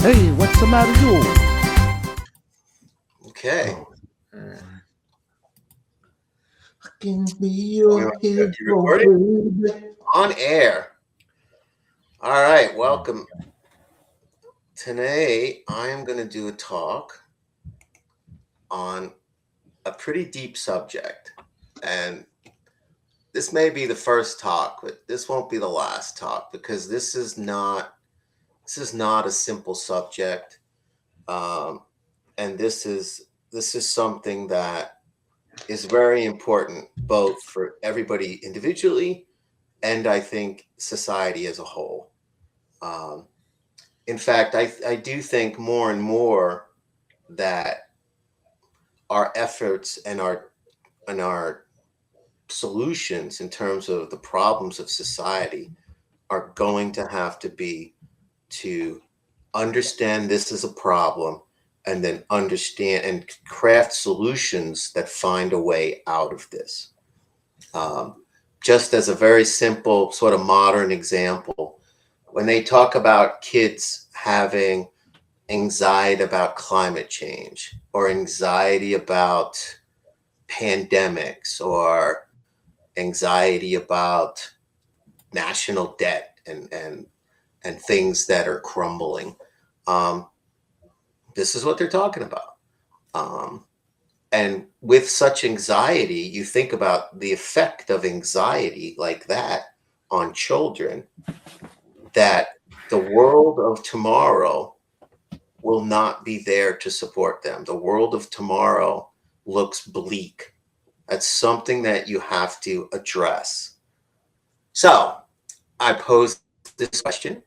Hey, what's the matter, you? Okay. I can be We your might have to hero, record it baby. on air. All right, welcome. Today, I am going to do a talk on a pretty deep subject. And this may be the first talk, but this won't be the last talk because this is not a simple subject. And this is something that is very important both for everybody individually and I think society as a whole. Um, in fact, I do think more and more that our efforts and our solutions in terms of the problems of society are going to have to be to understand this is a problem and then understand and craft solutions that find a way out of this. Um, just as a very simple sort of modern example, when they talk about kids having anxiety about climate change or anxiety about pandemics or anxiety about national debt and things that are crumbling, um, this is what they're talking about. Um, and with such anxiety, you think about the effect of anxiety like that on children, that the world of tomorrow will not be there to support them. The world of tomorrow looks bleak. That's something that you have to address. So I pose this question: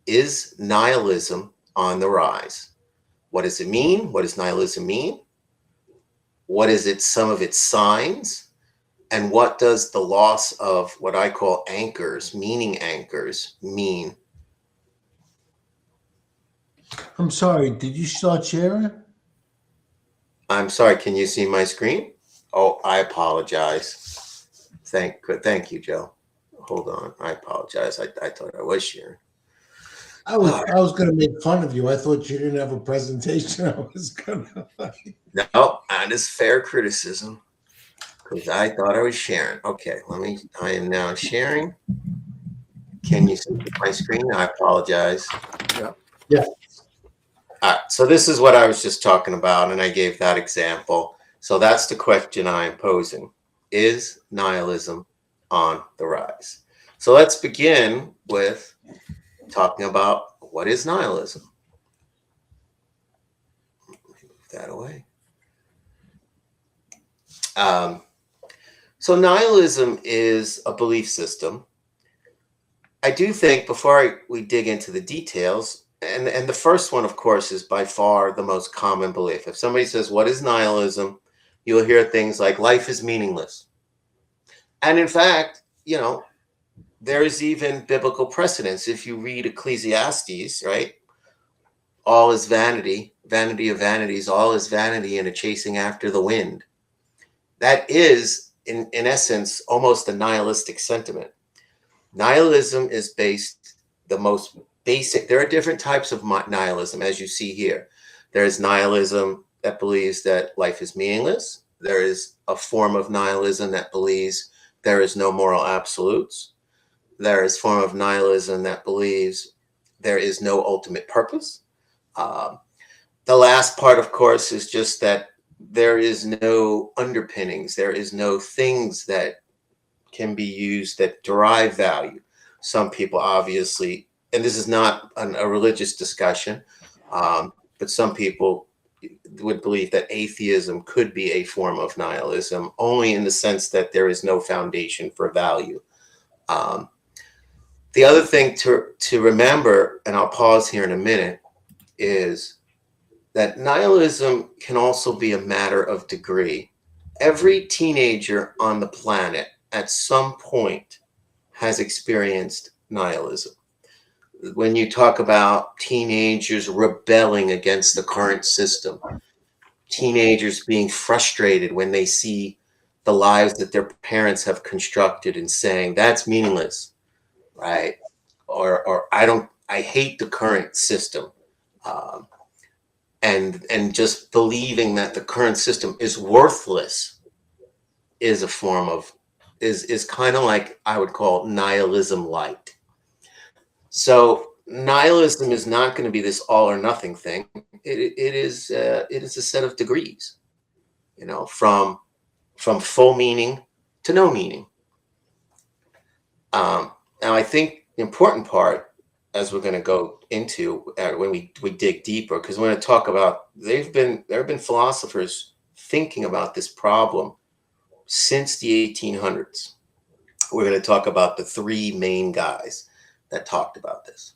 is nihilism on the rise? What does it mean? What does nihilism mean? What is it, some of its signs? And what does the loss of what I call anchors, meaning anchors, mean? I'm sorry, did you start sharing? I'm sorry, can you see my screen? Oh, I apologize. Thank you, Joe. Hold on, I apologize. I thought I was sharing. I was I was gonna make fun of you. I thought you didn't have a presentation. I was gonna No, that is fair criticism because I thought I was sharing. Okay, I am now sharing. Can you see my screen? I apologize. Yeah. All right, so this is what I was just talking about, and I gave that example. So that's the question I am posing. Is nihilism on the rise? So let's begin with talking about what is nihilism. Move that away. Um, so nihilism is a belief system. I do think before we dig into the details, and the first one, of course, is by far the most common belief. If somebody says, what is nihilism? You'll hear things like life is meaningless. And in fact, there is even biblical precedence. If you read Ecclesiastes, right? All is vanity, vanity of vanities, all is vanity and a chasing after the wind. That is, in essence, almost a nihilistic sentiment. Nihilism is based the most basic. There are different types of nihilism, as you see here. There is nihilism that believes that life is meaningless. There is a form of nihilism that believes there is no moral absolutes. There is a form of nihilism that believes there is no ultimate purpose. Um, the last part, of course, is just that there is no underpinnings. There is no things that can be used that derive value. Some people obviously, and this is not a religious discussion, but some people would believe that atheism could be a form of nihilism, only in the sense that there is no foundation for value. Um, the other thing to remember, and I'll pause here in a minute, is that nihilism can also be a matter of degree. Every teenager on the planet at some point has experienced nihilism. When you talk about teenagers rebelling against the current system, teenagers being frustrated when they see the lives that their parents have constructed and saying, that's meaningless, right? Or I hate the current system. um, and just believing that the current system is worthless is a form of is kind of like I would call nihilism light. So nihilism is not going to be this all or nothing thing. It is a set of degrees, from full meaning to no meaning. Now, I think the important part, as we're going to go into when we dig deeper, because we're going to talk about there have been philosophers thinking about this problem since the 1800s. We're going to talk about the three main guys that talked about this.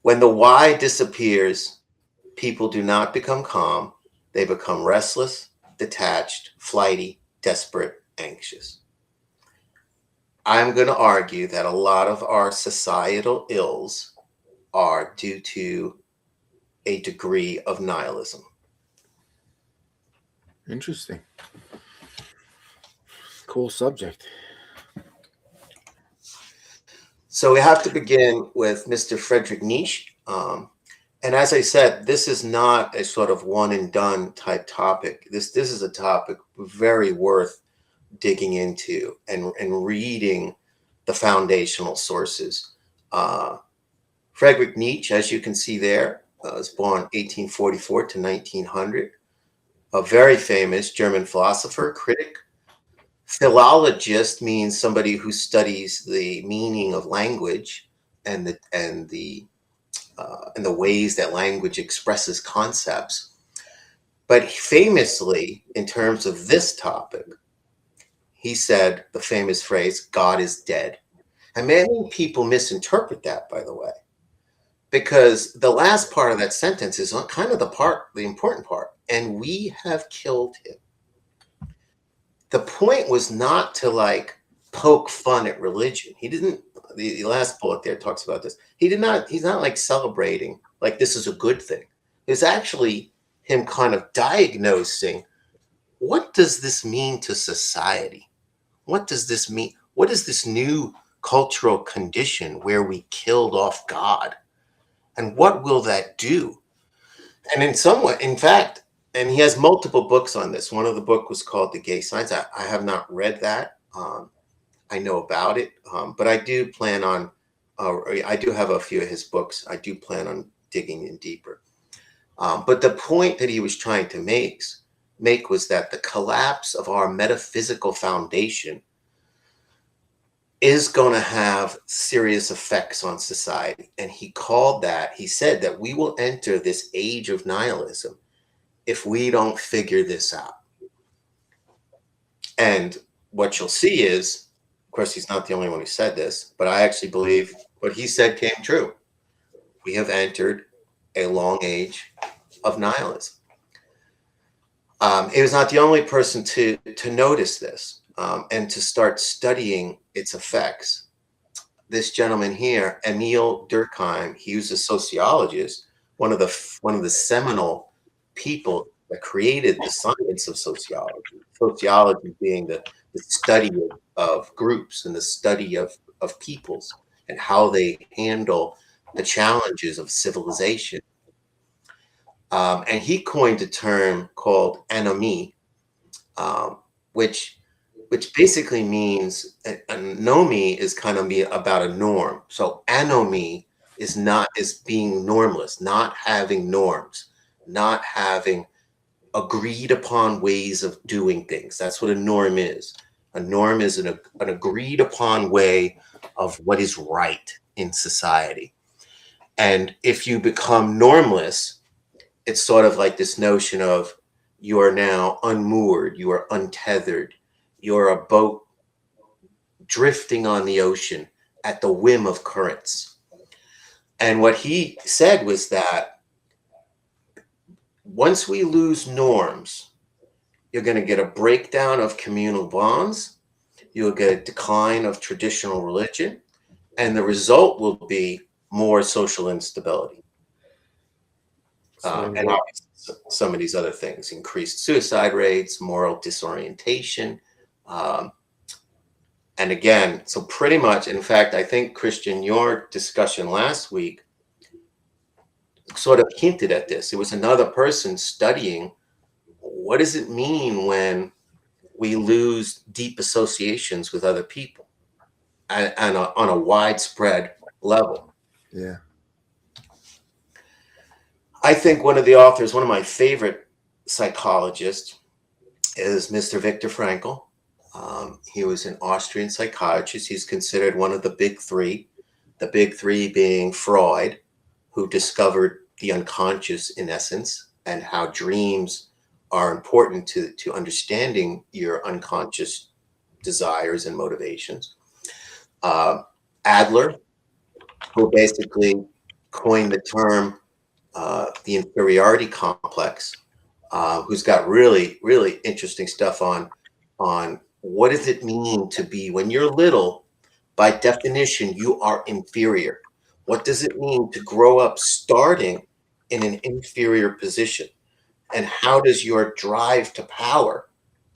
When the why disappears, people do not become calm. They become restless, detached, flighty, desperate, anxious. I'm going to argue that a lot of our societal ills are due to a degree of nihilism. Interesting. Cool subject. So we have to begin with Mr. Friedrich Nietzsche. And as I said, this is not a sort of one and done type topic. This is a topic very worth digging into and reading the foundational sources. Friedrich Nietzsche, as you can see there, was born 1844 to 1900. A very famous German philosopher, critic. Philologist means somebody who studies the meaning of language and the ways that language expresses concepts. But famously, in terms of this topic, he said the famous phrase, "God is dead." And many people misinterpret that, by the way, because the last part of that sentence is kind of the important part. And we have killed him. The point was not to poke fun at religion. He didn't, the last bullet there talks about this. He's not celebrating like this is a good thing. It's actually him kind of diagnosing, what does this mean to society? What does this mean? What is this new cultural condition where we killed off God? And what will that do? And in fact, and he has multiple books on this. One of the book was called The Gay Science. I have not read that. I know about it, but I do plan on, I do have a few of his books. I do plan on digging in deeper. But the point that he was trying to make was that the collapse of our metaphysical foundation is going to have serious effects on society. And he said that we will enter this age of nihilism if we don't figure this out. And what you'll see is, of course, he's not the only one who said this, but I actually believe what he said came true. We have entered a long age of nihilism. He was not the only person to notice this and to start studying its effects. This gentleman here, Emil Durkheim, he was a sociologist, one of the seminal people that created the science of sociology. Sociology being the study of groups and the study of peoples and how they handle the challenges of civilization. And he coined a term called anomie, which basically means anomie is kind of about a norm. So anomie is being normless, not having norms, not having agreed upon ways of doing things. That's what a norm is. A norm is an agreed upon way of what is right in society. And if you become normless, it's sort of like this notion of you are now unmoored, you are untethered, you're a boat drifting on the ocean at the whim of currents. And what he said was that once we lose norms, you're going to get a breakdown of communal bonds, you'll get a decline of traditional religion, and the result will be more social instability. And obviously some of these other things, increased suicide rates, moral disorientation. And again, so pretty much, in fact, I think, Christian, your discussion last week sort of hinted at this. It was another person studying what does it mean when we lose deep associations with other people and on a widespread level. Yeah. I think one of the authors, one of my favorite psychologists, is Mr. Viktor Frankl. He was an Austrian psychiatrist. He's considered one of the big three being Freud, who discovered the unconscious in essence and how dreams are important to understanding your unconscious desires and motivations. Adler, who basically coined the term the inferiority complex, who's got really, really interesting stuff on what does it mean to be, when you're little, by definition, you are inferior. What does it mean to grow up starting in an inferior position? And how does your drive to power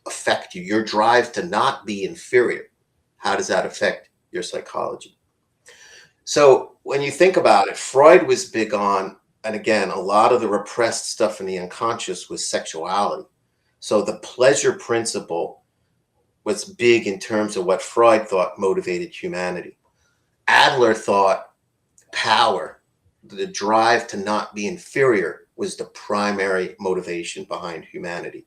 affect you? Your drive to not be inferior, how does that affect your psychology? So when you think about it, Freud was big on, and again, a lot of the repressed stuff in the unconscious was sexuality. So the pleasure principle was big in terms of what Freud thought motivated humanity. Adler thought power, the drive to not be inferior, was the primary motivation behind humanity.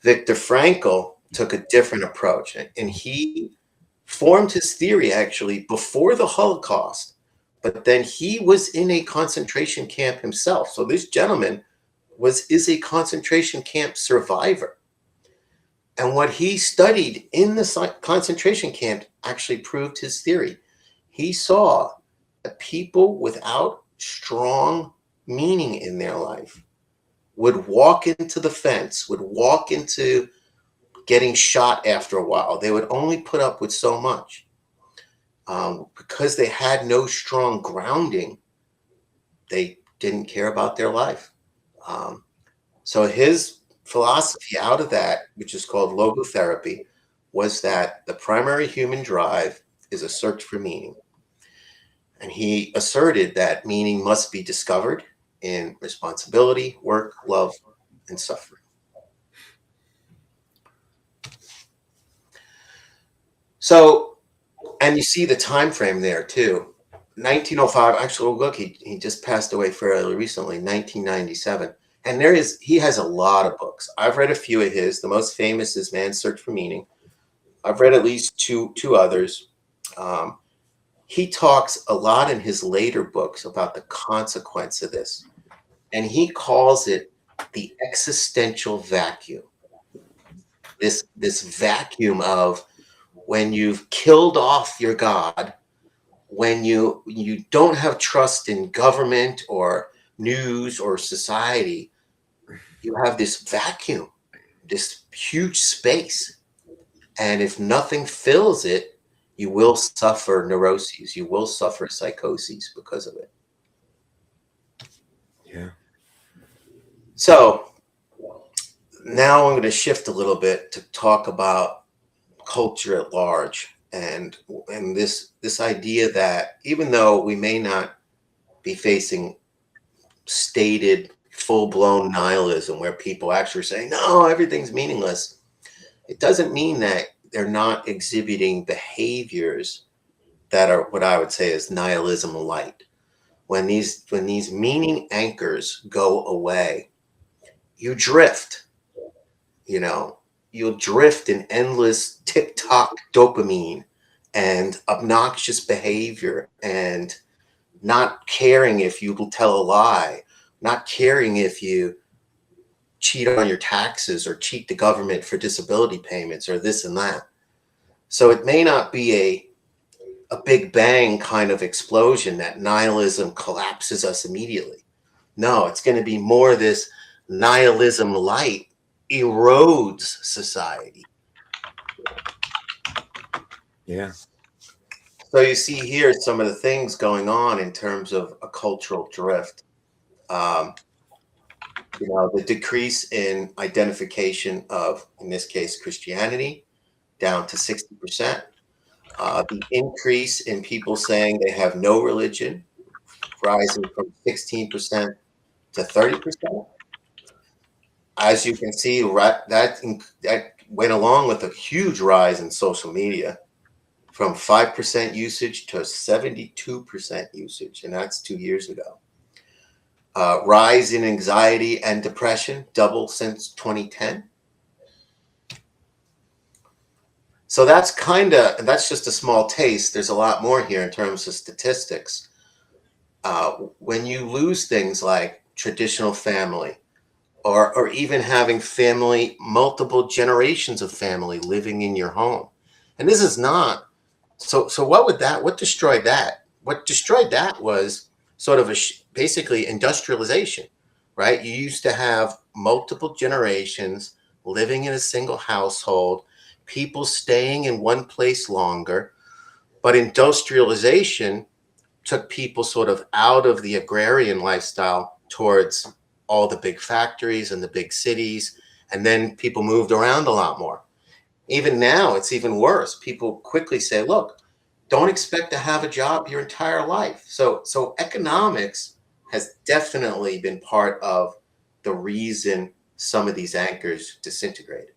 Viktor Frankl took a different approach, and he formed his theory actually before the Holocaust, but then he was in a concentration camp himself. So this gentleman is a concentration camp survivor. And what he studied in the concentration camp actually proved his theory. He saw that people without strong meaning in their life would walk into the fence, would walk into getting shot after a while. They would only put up with so much because they had no strong grounding. They didn't care about their life. So his philosophy out of that, which is called logotherapy, was that the primary human drive is a search for meaning. And he asserted that meaning must be discovered in responsibility, work, love, and suffering. So, and you see the time frame there too. 1905, actually, look, he just passed away fairly recently, 1997. And he has a lot of books. I've read a few of his. The most famous is Man's Search for Meaning. I've read at least two others. He talks a lot in his later books about the consequence of this. And he calls it the existential vacuum. This vacuum of when you've killed off your God, when you don't have trust in government or news or society, you have this vacuum, this huge space. And if nothing fills it, you will suffer neuroses, you will suffer psychoses because of it. Yeah. So now I'm going to shift a little bit to talk about culture at large and this idea that even though we may not be facing stated full-blown nihilism where people actually say, no, everything's meaningless, it doesn't mean that they're not exhibiting behaviors that are what I would say is nihilism light. When these meaning anchors go away, you drift. You'll drift in endless TikTok dopamine and obnoxious behavior and not caring if you will tell a lie, not caring if you cheat on your taxes or cheat the government for disability payments or this and that. So it may not be a big bang kind of explosion that nihilism collapses us immediately. No, it's going to be more this nihilism light erodes society. Yeah. So you see here some of the things going on in terms of a cultural drift. The decrease in identification of, in this case, Christianity, down to 60%. The increase in people saying they have no religion, rising from 16% to 30%. As you can see, that went along with a huge rise in social media from 5% usage to 72% usage, and that's 2 years ago. Rise in anxiety and depression, double since 2010. So that's just a small taste. There's a lot more here in terms of statistics. When you lose things like traditional family, or even having family, multiple generations of family living in your home. And this is not, so what destroyed that? What destroyed that was sort of basically industrialization, right? You used to have multiple generations living in a single household, people staying in one place longer, but industrialization took people sort of out of the agrarian lifestyle towards all the big factories and the big cities. And then people moved around a lot more. Even now, it's even worse. People quickly say, look, don't expect to have a job your entire life. So economics has definitely been part of the reason some of these anchors disintegrated.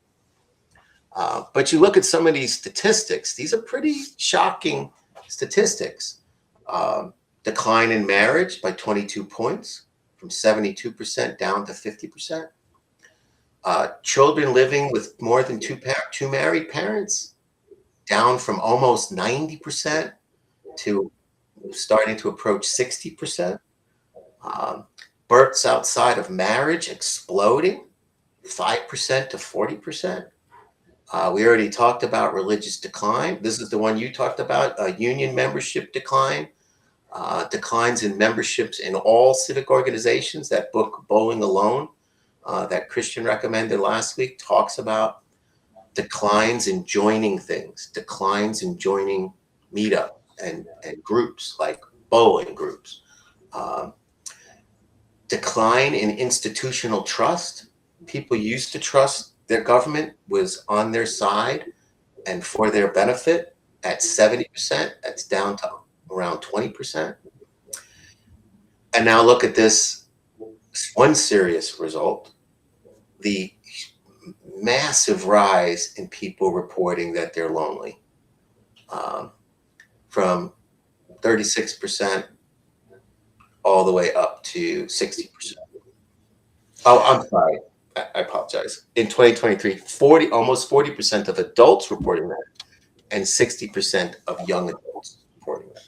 But you look at some of these statistics, these are pretty shocking statistics. Decline in marriage by 22 points, from 72% down to 50%. Children living with more than two married parents, down from almost 90% to starting to approach 60%. Births outside of marriage exploding, 5% to 40%. We already talked about religious decline. This is the one you talked about, union membership decline. Declines in memberships in all civic organizations. That book, Bowling Alone, that Christian recommended last week, talks about declines in joining things, declines in joining meetup and groups like bowling groups. Decline in institutional trust. People used to trust their government was on their side and for their benefit at 70%. That's down to around 20%. And now look at this one serious result, the massive rise in people reporting that they're lonely, from 36% all the way up to 60%. Oh, I'm sorry. I apologize. In 2023, almost 40% of adults reporting that, and 60% of young adults reporting that.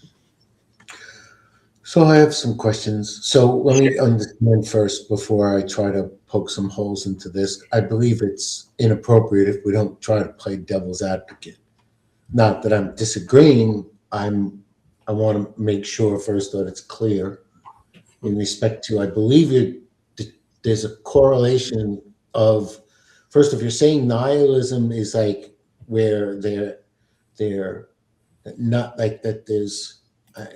So I have some questions. So let me understand first before I try to poke some holes into this. I believe it's inappropriate if we don't try to play devil's advocate. Not that I'm disagreeing. I want to make sure first that it's clear in respect to, I believe there's a correlation of, first, if you're saying nihilism is like where they're not like that, there's,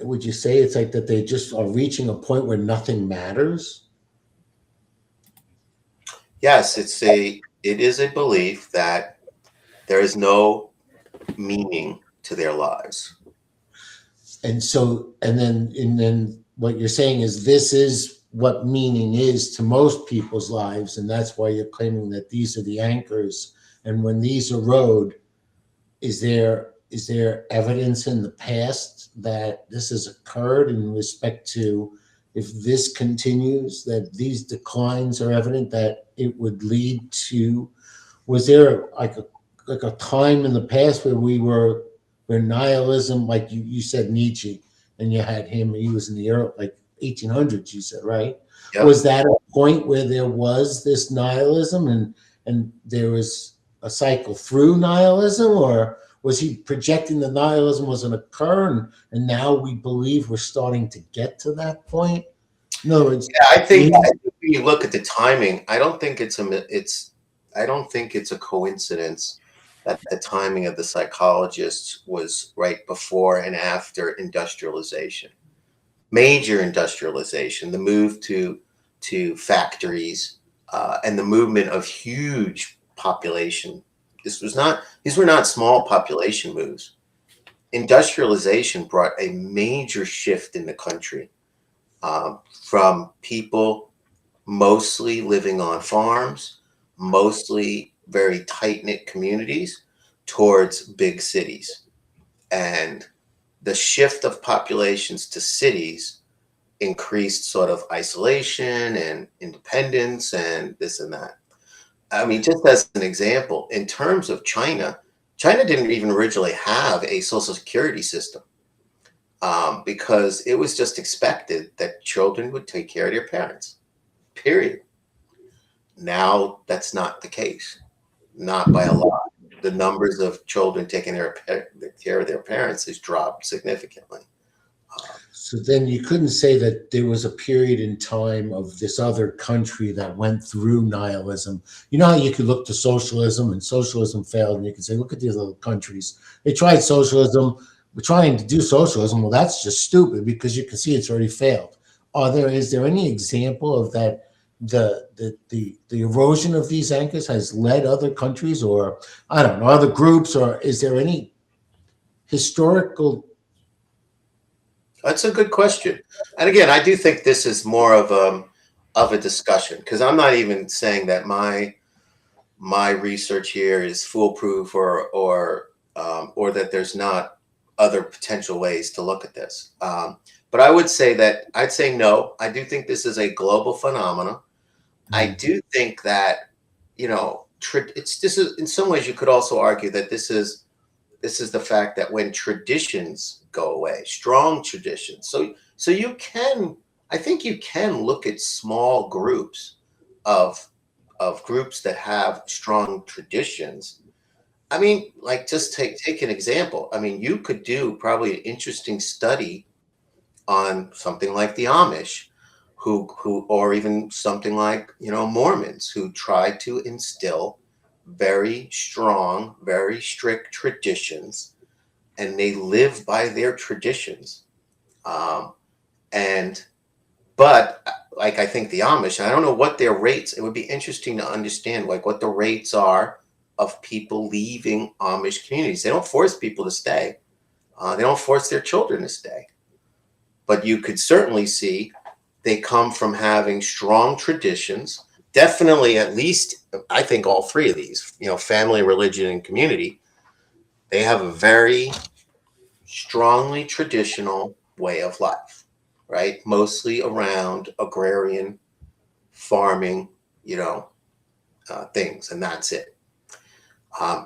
would you say it's like that they just are reaching a point where nothing matters? Yes, it is a belief that there is no meaning to their lives. And so, and then what you're saying is this is what meaning is to most people's lives, and that's why you're claiming that these are the anchors. And when these erode, is there evidence in the past that this has occurred in respect to, if this continues, that these declines are evident, that it would lead to, was there like a time in the past where nihilism, like you said Nietzsche, and you had him, he was in the early, like 1800s, you said, right? Yep. Was that a point where there was this nihilism and there was a cycle through nihilism, or was he projecting the nihilism wasn't occurring, and now we believe we're starting to get to that point? In other words, yeah, I think when you look at the timing, I don't think it's a coincidence that the timing of the psychologists was right before and after industrialization, major industrialization, the move to factories, and the movement of huge population. These were not small population moves. Industrialization brought a major shift in the country, from people mostly living on farms, mostly very tight-knit communities towards big cities. And the shift of populations to cities increased sort of isolation and independence and this and that. I mean, just as an example, in terms of China, China didn't even originally have a social security system because it was just expected that children would take care of their parents, period. Now that's not the case, not by a lot. The numbers of children taking care of their parents has dropped significantly. So then you couldn't say that there was a period in time of this other country that went through nihilism. You know how you could look to socialism and socialism failed, and you could say, look at these little countries. They tried socialism. We're trying to do socialism. Well, that's just stupid because you can see it's already failed. Is there any example of that? The erosion of these anchors has led other countries, or I don't know, other groups, or is there any historical? That's a good question. And again, I do think this is more of a discussion, because I'm not even saying that my research here is foolproof or that there's not other potential ways to look at this. But I would say that I'd say no. I do think this is a global phenomenon. I do think that, you know, this is in some ways you could also argue that this is the fact that when traditions go away, strong traditions. So you can, I think you can look at small groups of groups that have strong traditions. I mean, like, just take an example. I mean, you could do probably an interesting study on something like the Amish, who or even something like, you know, Mormons, who try to instill very strong, very strict traditions, and they live by their traditions. But like, I think the Amish, I don't know what their rates, it would be interesting to understand like what the rates are of people leaving Amish communities. They don't force people to stay. They don't force their children to stay. But you could certainly see they come from having strong traditions. Definitely, at least, I think all three of these, you know, family, religion, and community, they have a very strongly traditional way of life, right? Mostly around agrarian farming, you know, things, and that's it.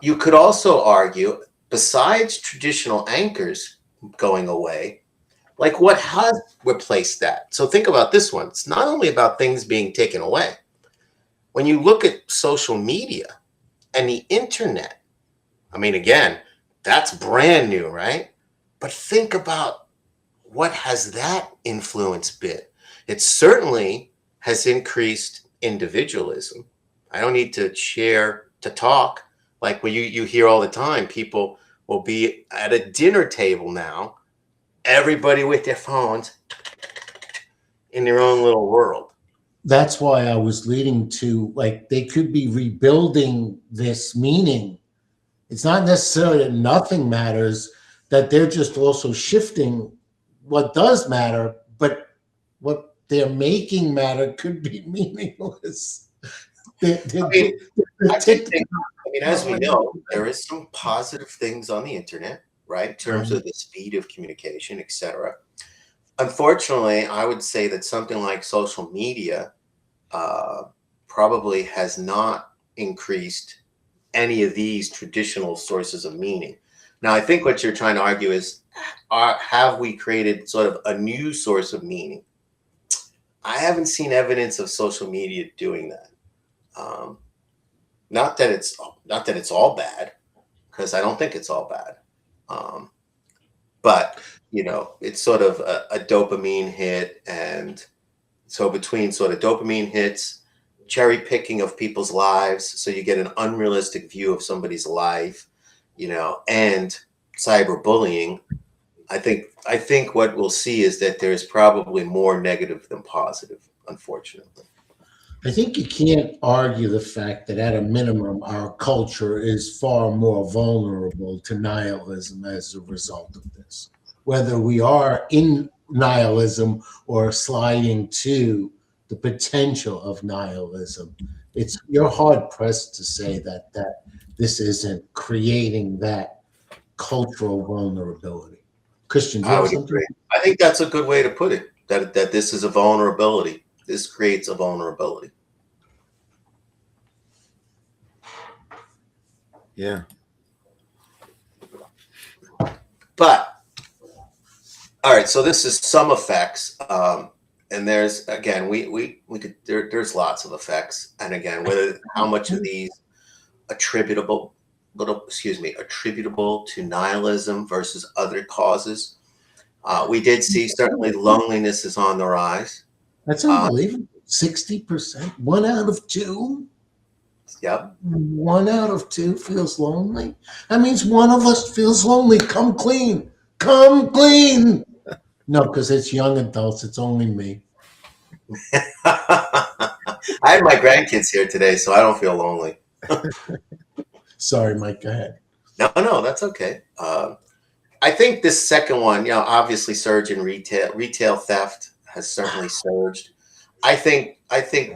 You could also argue, besides traditional anchors going away, like what has replaced that? So think about this one. It's not only about things being taken away. When you look at social media and the internet, I mean, again, that's brand new, right? But think about what has that influence been? It certainly has increased individualism. I don't need to share to talk. Like when you hear all the time, people will be at a dinner table now, everybody with their phones in their own little world. That's why I was leading to, like, they could be rebuilding this meaning. It's not necessarily that nothing matters, that they're just also shifting what does matter, but what they're making matter could be meaningless. I mean, as we know, there is some positive things on the internet, right? In terms of the speed of communication, etc. Unfortunately, I would say that something like social media probably has not increased any of these traditional sources of meaning. Now, I think what you're trying to argue is, have we created sort of a new source of meaning? I haven't seen evidence of social media doing that. Not that it's all bad, because I don't think it's all bad. But you know, it's sort of a dopamine hit, and so between sort of dopamine hits, cherry picking of people's lives, so you get an unrealistic view of somebody's life, you know, and cyberbullying. I think what we'll see is that there's probably more negative than positive, unfortunately. I think you can't argue the fact that at a minimum, our culture is far more vulnerable to nihilism as a result of this. Whether we are in nihilism or sliding to the potential of nihilism. You're hard pressed to say that this isn't creating that cultural vulnerability. Christian, do you I have would something? agree. I think that's a good way to put it. That this is a vulnerability. This creates a vulnerability. Yeah. But all right, so this is some effects, and there's again we could there's lots of effects, and again whether how much of these attributable attributable to nihilism versus other causes. We did see certainly loneliness is on the rise. That's unbelievable. 60%, 1 out of 2. Yep. 1 out of 2 feels lonely. That means one of us feels lonely. Come clean. Come clean. No, because it's young adults. It's only me. I had my grandkids here today, so I don't feel lonely. Sorry, Mike. Go ahead. No, that's okay. I think this second one, obviously surge in retail theft has certainly surged. I think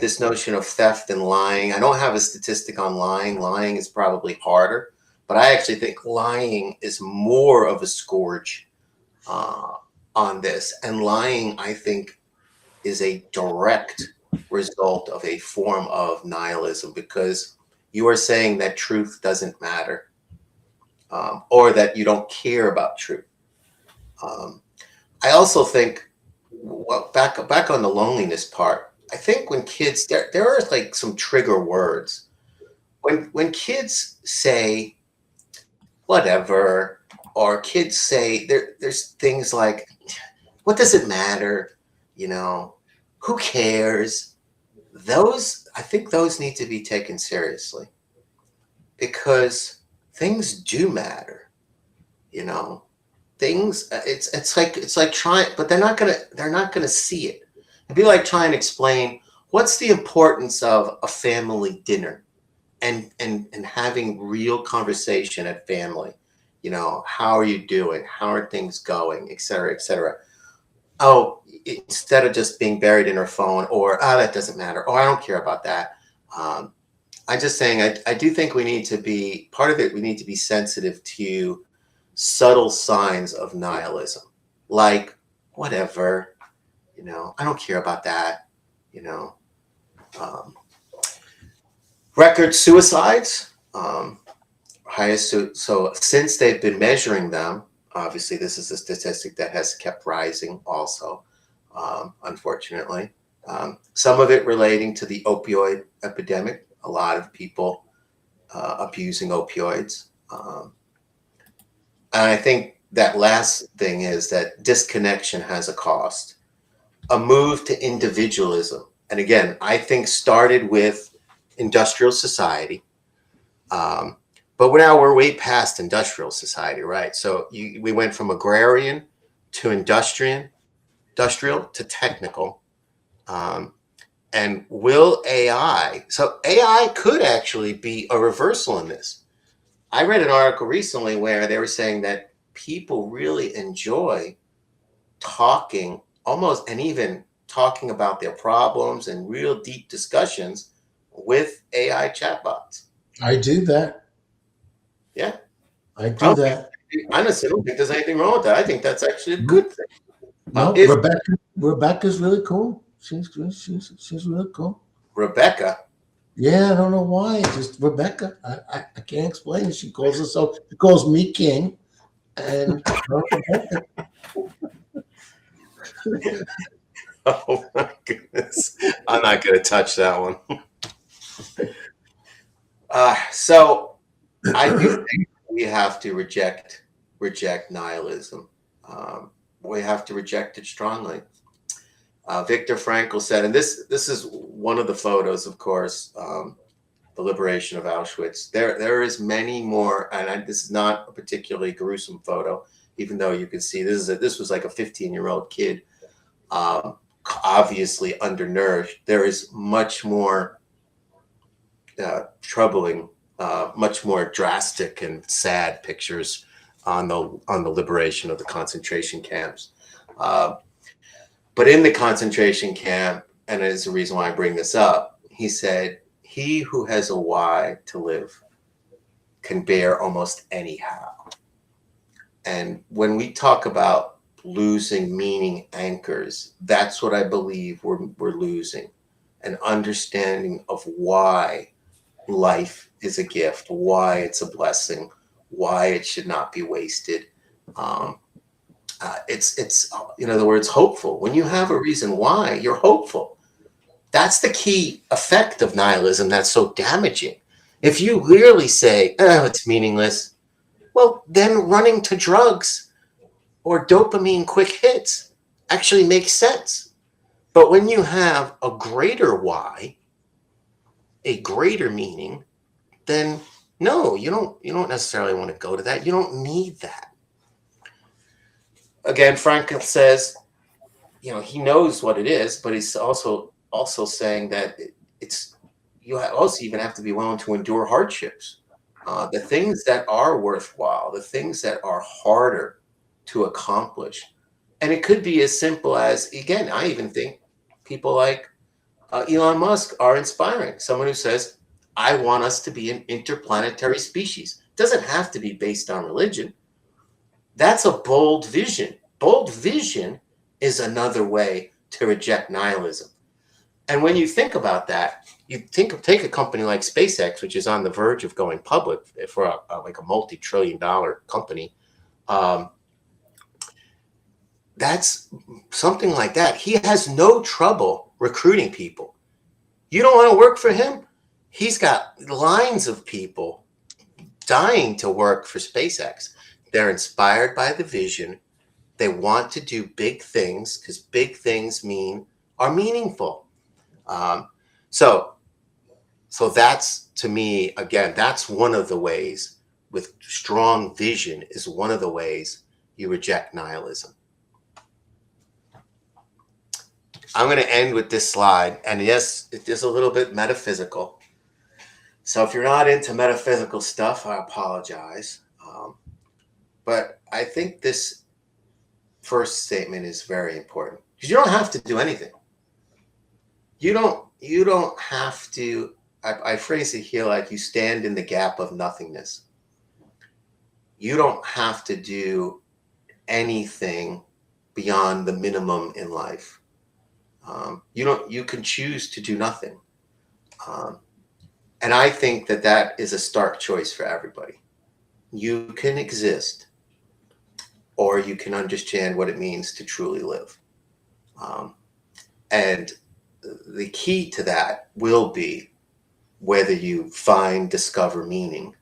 this notion of theft and lying, I don't have a statistic on lying. Lying is probably harder, but I actually think lying is more of a scourge on this. And lying, I think, is a direct result of a form of nihilism, because you are saying that truth doesn't matter, or that you don't care about truth. I also think, well, back on the loneliness part, I think when kids, there are like some trigger words. When kids say whatever, or kids say there's things like, what does it matter? Who cares? I think those need to be taken seriously, because things do matter. Things, it's like trying, but they're not gonna see it. It'd be like trying to explain what's the importance of a family dinner and having real conversation at family. How are you doing? How are things going? Et cetera, et cetera. Oh, instead of just being buried in her phone, or that doesn't matter. Oh, I don't care about that. I'm just saying, I do think we need to be part of it. We need to be sensitive to subtle signs of nihilism, like whatever, I don't care about that. Record suicides, highest. So since they've been measuring them, obviously this is a statistic that has kept rising also, unfortunately. Some of it relating to the opioid epidemic, a lot of people abusing opioids. And I think that last thing is that disconnection has a cost. A move to individualism, and again, I think started with industrial society, but now we're way past industrial society, right? So we went from agrarian to industrial to technical, and will AI? So AI could actually be a reversal in this. I read an article recently where they were saying that people really enjoy talking, almost, and even talking about their problems and real deep discussions with AI chatbots. I do that. Yeah. I do that. Honestly, I don't think there's anything wrong with that. I think that's actually a good thing. No, Rebecca's really cool. She's really cool. Rebecca. Yeah, I don't know why. Just Rebecca. I can't explain it. She calls herself. She calls me king, and Oh my goodness. I'm not going to touch that one. So I do think we have to reject nihilism. We have to reject it strongly. Viktor Frankl said, and this is one of the photos, of course, the liberation of Auschwitz. There is many more, and this is not a particularly gruesome photo, even though you can see this was like a 15-year-old kid, obviously undernourished. There is much more troubling, much more drastic and sad pictures on the liberation of the concentration camps. But in the concentration camp, and it is the reason why I bring this up, he said, he who has a why to live can bear almost anyhow. And when we talk about losing meaning anchors, that's what I believe we're losing. An understanding of why life is a gift, why it's a blessing, why it should not be wasted. It's in other words, hopeful. When you have a reason why, you're hopeful. That's the key effect of nihilism that's so damaging. If you really say, oh, it's meaningless, well, then running to drugs or dopamine quick hits actually makes sense. But when you have a greater why, a greater meaning, then no, you don't necessarily want to go to that. You don't need that. Again, Frankl says, he knows what it is, but he's also saying that it's you also even have to be willing to endure hardships. The things that are worthwhile, the things that are harder to accomplish. And it could be as simple as, again, I even think people like Elon Musk are inspiring. Someone who says, I want us to be an interplanetary species. It doesn't have to be based on religion. That's a bold vision. Bold vision is another way to reject nihilism. And when you think about that, take a company like SpaceX, which is on the verge of going public for like a multi-trillion-dollar company. That's something like that. He has no trouble recruiting people. You don't want to work for him? He's got lines of people dying to work for SpaceX. They're inspired by the vision. They want to do big things because big things are meaningful. So that's, to me, again, that's one of the ways, with strong vision is one of the ways you reject nihilism. I'm going to end with this slide. And yes, it is a little bit metaphysical. So if you're not into metaphysical stuff, I apologize. But I think this first statement is very important because you don't have to do anything. You don't have to, I phrase it here like you stand in the gap of nothingness. You don't have to do anything beyond the minimum in life. You can choose to do nothing. And I think that is a stark choice for everybody. You can exist, or you can understand what it means to truly live. And the key to that will be whether you discover meaning.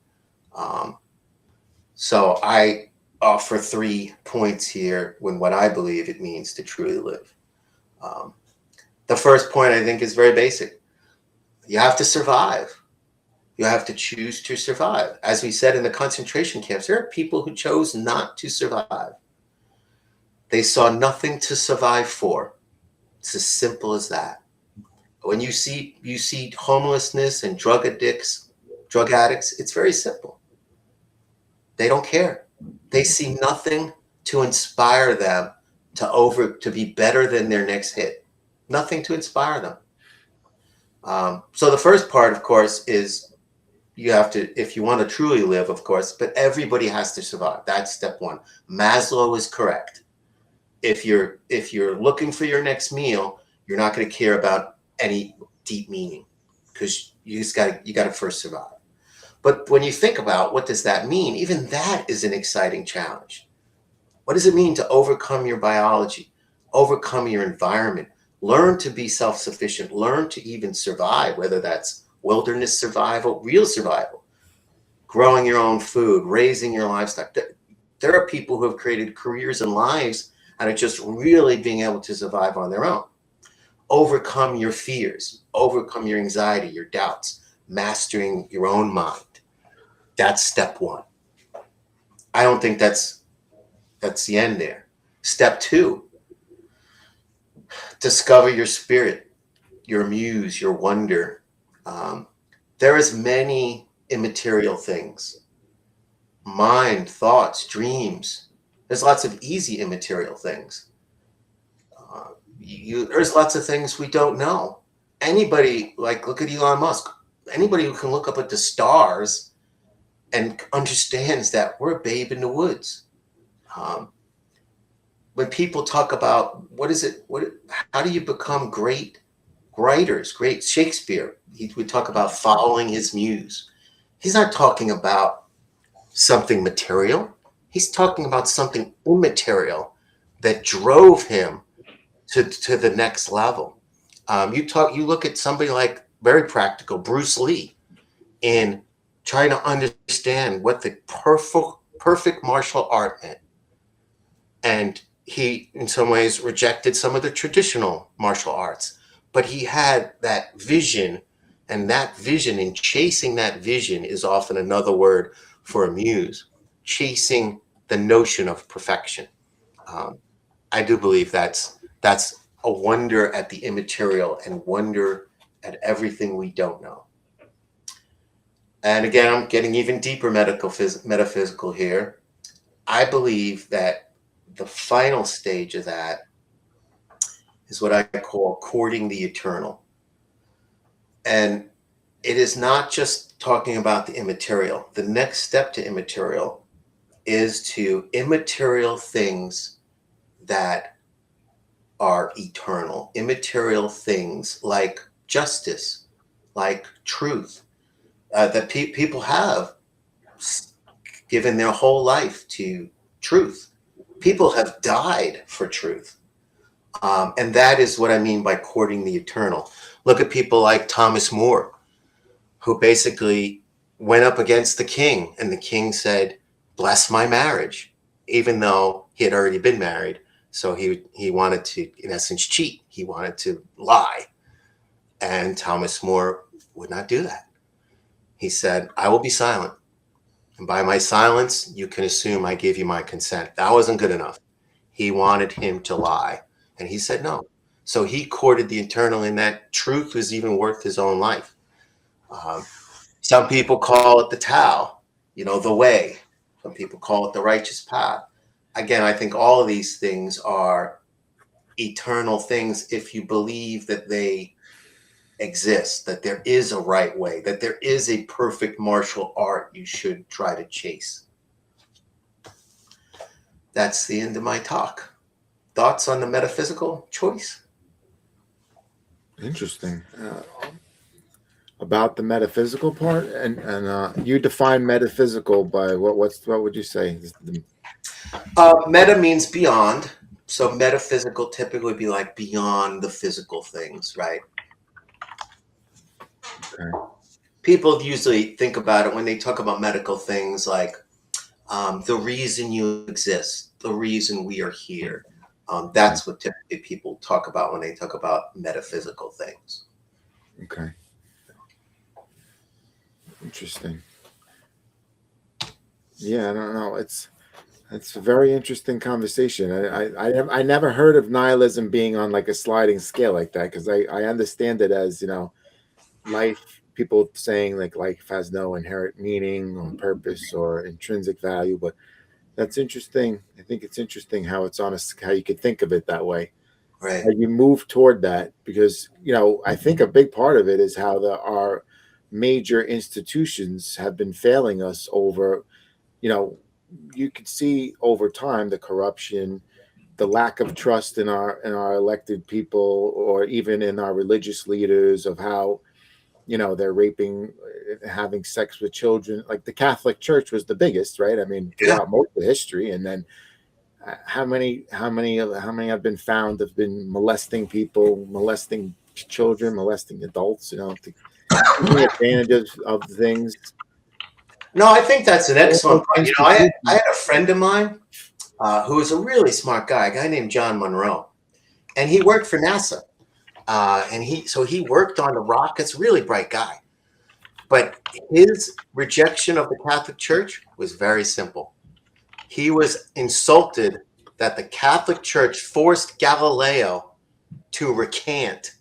So I offer 3 points here when what I believe it means to truly live. The first point I think is very basic. You have to survive. You have to choose to survive. As we said in the concentration camps, there are people who chose not to survive. They saw nothing to survive for. It's as simple as that. When you see homelessness and drug addicts, it's very simple. They don't care. They see nothing to inspire them to be better than their next hit. Nothing to inspire them. So the first part, of course, is you have to, if you want to truly live, of course, but everybody has to survive. That's step one. Maslow is correct. If you're looking for your next meal, you're not going to care about any deep meaning because you got to first survive. But when you think about what does that mean, even that is an exciting challenge. What does it mean to overcome your biology, overcome your environment, learn to be self-sufficient, learn to even survive, whether that's wilderness survival, real survival, growing your own food, raising your livestock. There are people who have created careers and lives out of just really being able to survive on their own. Overcome your fears, overcome your anxiety, your doubts, mastering your own mind. That's step one. I don't think that's the end there. Step two, discover your spirit, your muse, your wonder. There is many immaterial things. Mind, thoughts, dreams. There's lots of easy immaterial things. there's lots of things we don't know. Anybody, like, look at Elon Musk. Anybody who can look up at the stars and understands that we're a babe in the woods. When people talk about how do you become great writers, great Shakespeare, we talk about following his muse. He's not talking about something material. He's talking about something immaterial that drove him to the next level. You look at somebody like, very practical, Bruce Lee, in trying to understand what the perfect martial art meant. And he, in some ways, rejected some of the traditional martial arts, but he had that vision, and that vision, and chasing that vision is often another word for a muse, chasing the notion of perfection. I do believe that's a wonder at the immaterial and wonder at everything we don't know. And again, I'm getting even deeper metaphysical here. I believe that the final stage of that is what I call courting the eternal. And it is not just talking about the immaterial. The next step to immaterial is to immaterial things that are eternal, immaterial things like justice, like truth, that people have given their whole life to truth. People have died for truth. And that is what I mean by courting the eternal. Look at people like Thomas More, who basically went up against the king, and the king said, "Bless my marriage," even though he had already been married. So he wanted to, in essence, cheat. He wanted to lie. And Thomas More would not do that. He said, "I will be silent. And by my silence, you can assume I gave you my consent." That wasn't good enough. He wanted him to lie. And he said no. So he courted the eternal in that truth was even worth his own life. Some people call it the Tao, the way. Some people call it the righteous path. Again, I think all of these things are eternal things if you believe that they exist, that there is a right way, that there is a perfect martial art you should try to chase. That's the end of my talk. Thoughts on the metaphysical choice? Interesting. About the metaphysical part, and you define metaphysical by what would you say? Meta means beyond. So metaphysical typically would be like beyond the physical things, right? Okay. People usually think about it when they talk about medical things like the reason you exist, the reason we are here. That's what typically people talk about when they talk about metaphysical things. Okay. Interesting. Yeah, I don't know. It's a very interesting conversation. I never heard of nihilism being on like a sliding scale like that, because I understand it as, life, people saying like life has no inherent meaning or purpose or intrinsic value, but that's interesting. I think it's interesting how it's on how you could think of it that way. Right. How you move toward that, because I think a big part of it is how our major institutions have been failing us over. You could see over time the corruption, the lack of trust in our elected people, or even in our religious leaders, of how they're raping, having sex with children. Like the Catholic Church was the biggest, right? I mean, throughout most of history. And then how many have been found have been molesting people, molesting children, molesting adults, taking advantage of things. No, I think that's an excellent point. I had a friend of mine who was a really smart guy, a guy named John Monroe, and he worked for NASA. And he worked on the rockets, really bright guy. But his rejection of the Catholic Church was very simple. He was insulted that the Catholic Church forced Galileo to recant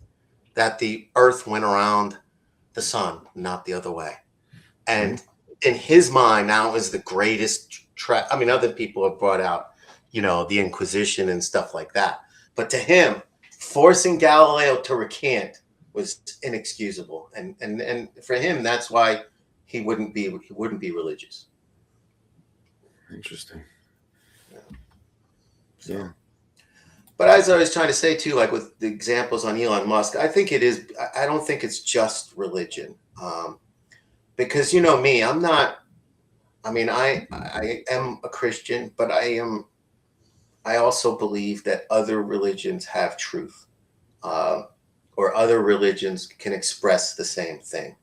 that the earth went around the sun, not the other way. And in his mind, now is the greatest other people have brought out, the Inquisition and stuff like that. But to him, forcing Galileo to recant was inexcusable, and for him, that's why he wouldn't be religious. Interesting. So, Yeah. but as I was trying to say too, like with the examples on Elon Musk, I think it is. I don't think it's just religion, because you know me, I'm not. I mean, I am a Christian, but I also believe that other religions have truth, or other religions can express the same thing,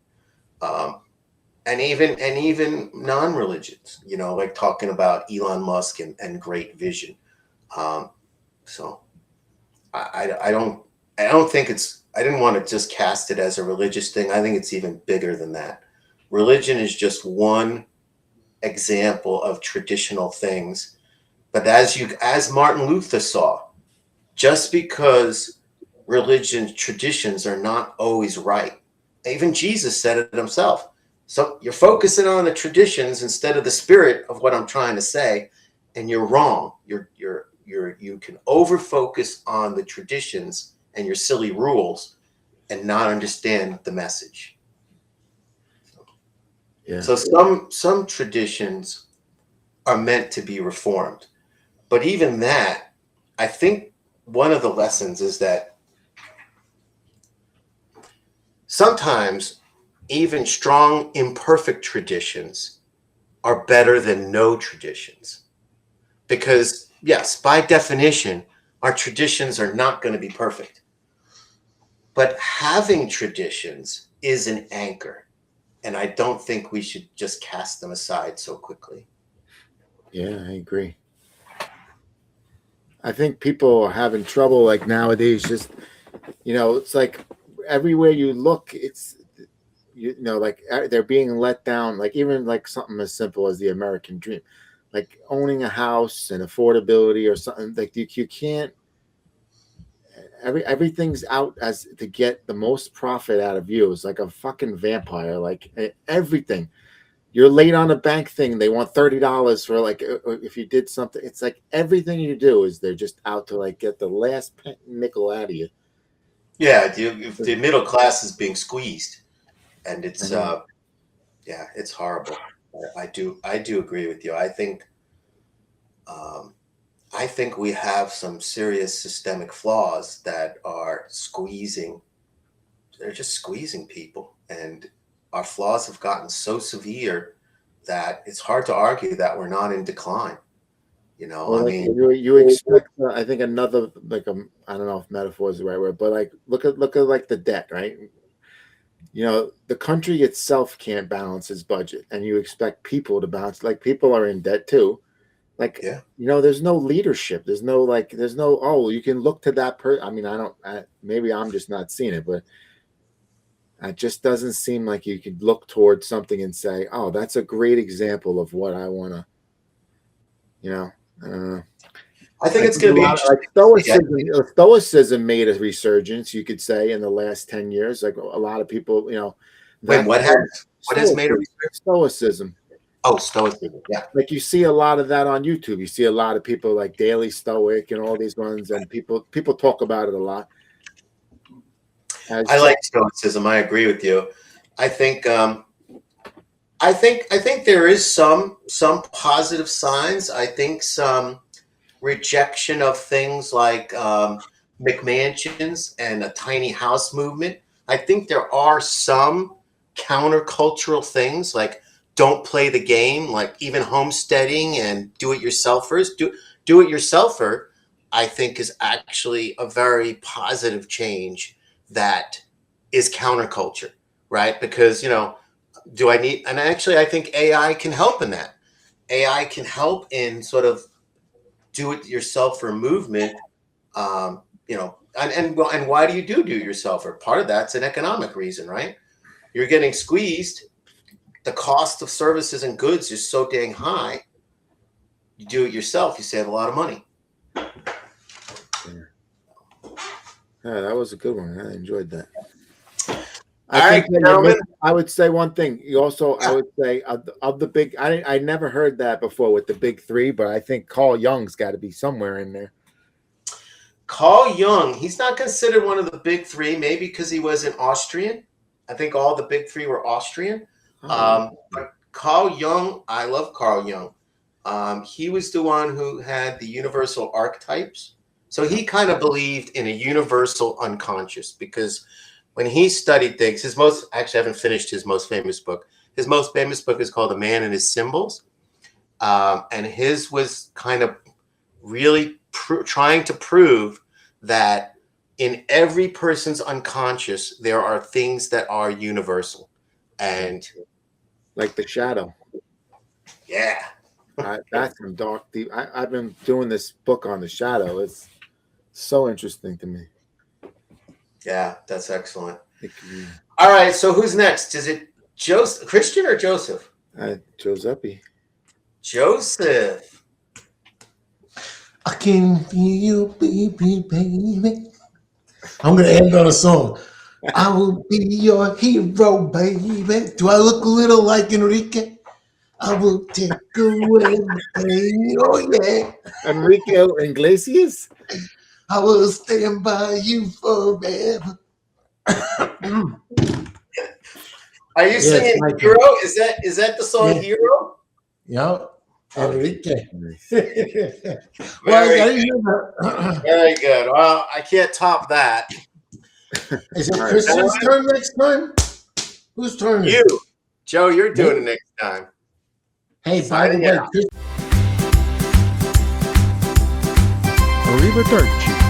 and even non-religions. You know, like talking about Elon Musk and great vision. So I don't think it's. I didn't want to just cast it as a religious thing. I think it's even bigger than that. Religion is just one example of traditional things. But as Martin Luther saw, just because religion traditions are not always right. Even Jesus said it himself. So you're focusing on the traditions instead of the spirit of what I'm trying to say, and you're wrong. You can over focus on the traditions and your silly rules and not understand the message. Yeah. So some traditions are meant to be reformed. But even that, I think one of the lessons is that sometimes even strong, imperfect traditions are better than no traditions. Because, yes, by definition, our traditions are not going to be perfect. But having traditions is an anchor. And I don't think we should just cast them aside so quickly. Yeah, I agree. I think people are having trouble like nowadays. Just it's like everywhere you look, it's like they're being let down. Like even like something as simple as the American dream, like owning a house and affordability or something. Like you can't. Everything's out as to get the most profit out of you. It's like a fucking vampire. Like everything. You're late on a bank thing. They want $30 for like if you did something. It's like everything you do is they're just out to like get the last nickel out of you. Yeah, the middle class is being squeezed, and it's it's horrible. I do agree with you. I think we have some serious systemic flaws that are squeezing. They're just squeezing people, and our flaws have gotten so severe that it's hard to argue that we're not in decline. Well, I like mean, you expect, I think another like I don't know if metaphor is the right word, but like look at like the debt, right? The country itself can't balance its budget, and you expect people to balance. Like people are in debt too. Like yeah, there's no leadership. There's no oh, you can look to that person. I mean, maybe I'm just not seeing it, but it just doesn't seem like you could look towards something and say, oh, that's a great example of what I want to. I don't know. I think it's going to be interesting. Like stoicism made a resurgence, you could say, in the last 10 years. Like a lot of people, Wait, what has made a resurgence? Stoicism. Oh, stoicism. Yeah. Like you see a lot of that on YouTube. You see a lot of people like Daily Stoic and all these ones, and people talk about it a lot. I like stoicism. I agree with you. I think there is some positive signs. I think some rejection of things like McMansions and a tiny house movement. I think there are some countercultural things like don't play the game, like even homesteading and do-it-yourselfers. Do-it-yourselfer, I think, is actually a very positive change that is counterculture, right? Because, and actually I think AI can help in that. AI can help in sort of do-it-yourselfer movement, and why do you do-it-yourselfer? Part of that's an economic reason, right? You're getting squeezed. The cost of services and goods is so dang high. You do it yourself, you save a lot of money. Yeah, that was a good one. I enjoyed that. I would say one thing. You also, I would say of the big. I never heard that before with the big three, but I think Carl Jung's got to be somewhere in there. Carl Jung, he's not considered one of the big three, maybe because he was an Austrian. I think all the big three were Austrian. But Carl Jung, I love Carl Jung. He was the one who had the universal archetypes. So he kind of believed in a universal unconscious, because when he studied things, actually I haven't finished his most famous book. His most famous book is called The Man and His Symbols. And his was kind of really trying to prove that in every person's unconscious, there are things that are universal. And like the shadow. Yeah. That's some dark, deep. I've been doing this book on the shadow. It's so interesting to me. Yeah, that's excellent. All right, so who's next? Is it Christian or Joseph? Giuseppe. Joseph. I can feel you, baby, baby. I'm going to end on a song. I will be your hero, baby. Do I look a little like Enrique? I will take away the pain. Oh, yeah. Enrique Iglesias? I will stand by you forever. Are you singing Hero? Is that the song Hero? Yeah. Enrique. Very good. Well, I can't top that. Is it Christian's turn next time? Whose turn is it? You. Joe, you're doing it next time. Hey, by the way, Arrivederci.